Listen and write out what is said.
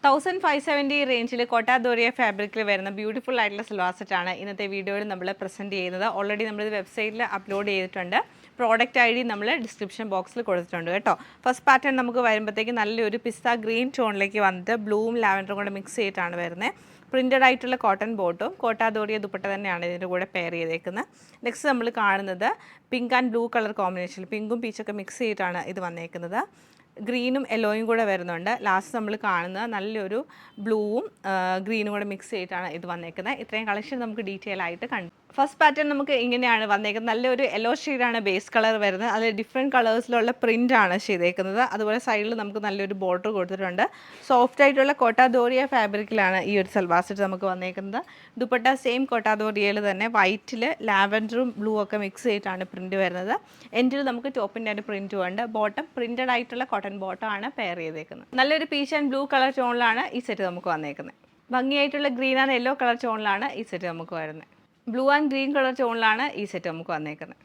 1570 റേഞ്ചിൽ കോട്ടാദോറിയ ഫാബ്രിക്കിൽ വരുന്ന ബ്യൂട്ടിഫുൾ ആയിട്ടുള്ള സൽവാർ സെറ്റാണ് ഇന്നത്തെ വീഡിയോയിൽ നമ്മൾ പ്രസൻറ്റ് ചെയ്യുന്നത്. ഓൾറെഡി നമ്മളിത് വെബ്സൈറ്റിൽ അപ്ലോഡ് ചെയ്തിട്ടുണ്ട്. പ്രോഡക്റ്റ് ഐ ഡി നമ്മൾ ഡിസ്ക്രിപ്ഷൻ ബോക്സിൽ കൊടുത്തിട്ടുണ്ട് കേട്ടോ. ഫസ്റ്റ് പാറ്റേൺ നമുക്ക് വരുമ്പോഴത്തേക്ക് നല്ലൊരു പിസ്ത ഗ്രീൻ ടോണിലേക്ക് വന്നിട്ട് ബ്ലൂവും ലാവൻഡറും കൂടെ മിക്സ് ചെയ്തിട്ടാണ് വരുന്നത്. പ്രിൻറ്റഡ് ആയിട്ടുള്ള കോട്ടൺ ബോട്ടും കോട്ടാദോറിയ ദുപ്പട്ട തന്നെയാണ് ഇതിൻ്റെ കൂടെ പെയർ ചെയ്തേക്കുന്നത്. നെക്സ്റ്റ് നമ്മൾ കാണുന്നത് പിങ്ക് ആൻഡ് ബ്ലൂ കളർ കോമ്പിനേഷനിൽ പിങ്കും പീച്ചൊക്കെ മിക്സ് ചെയ്തിട്ടാണ് ഇത് വന്നേക്കുന്നത്. ഗ്രീനും യെല്ലോയും കൂടെ വരുന്നുണ്ട്. ലാസ്റ്റ് നമ്മൾ കാണുന്നത് നല്ലൊരു ബ്ലൂവും ഗ്രീനും കൂടെ മിക്സ് ചെയ്തിട്ടാണ് ഇത് വന്നേക്കുന്നത്. ഇത്രയും കളക്ഷൻ നമുക്ക് ഡീറ്റെയിൽ ആയിട്ട് കണ്ടു. ഫസ്റ്റ് പാറ്റേൺ നമുക്ക് ഇങ്ങനെയാണ് വന്നേക്കുന്നത്. നല്ലൊരു യെല്ലോ ഷെയ്ഡാണ് ബേസ് കളർ വരുന്നത്. അതിൽ ഡിഫറെൻറ്റ് കളേഴ്സിലുള്ള പ്രിൻ്റാണ് ചെയ്തേക്കുന്നത്. അതുപോലെ സൈഡിൽ നമുക്ക് നല്ലൊരു ബോർഡർ കൊടുത്തിട്ടുണ്ട്. സോഫ്റ്റ് ആയിട്ടുള്ള കോട്ടാദോറിയ ഫാബ്രിക്കിലാണ് ഈ ഒരു സൽവാർ സെറ്റ് നമുക്ക് വന്നേക്കുന്നത്. ദുപ്പട്ട സെയിം കോട്ടാദോറിയയിൽ തന്നെ വൈറ്റിൽ ലാവൻഡറും ബ്ലൂ ഒക്കെ മിക്സ് ചെയ്തിട്ടാണ് പ്രിൻറ്റ് വരുന്നത്. എൻഡിൽ നമുക്ക് ടോപ്പിൻ്റെ ഒരു പ്രിൻറ്റും ഉണ്ട്. ബോട്ടം പ്രിൻറ്റഡ് ആയിട്ടുള്ള കോട്ടൺ ബോട്ടമാണ് പെയർ ചെയ്തേക്കുന്നത്. നല്ലൊരു പീച്ച് ആൻഡ് ബ്ലൂ കളർ ടോണിലാണ് ഈ സെറ്റ് നമുക്ക് വന്നേക്കുന്നത്. ഭംഗിയായിട്ടുള്ള ഗ്രീൻ ആൻഡ് യെല്ലോ കളർ ടോണിലാണ് ഈ സെറ്റ് നമുക്ക് വരുന്നത്. ബ്ലൂ ആൻഡ് ഗ്രീൻ കളർ ടോണിലാണ് ഈ സെറ്റ് നമുക്ക് വന്നേക്കുന്നത്.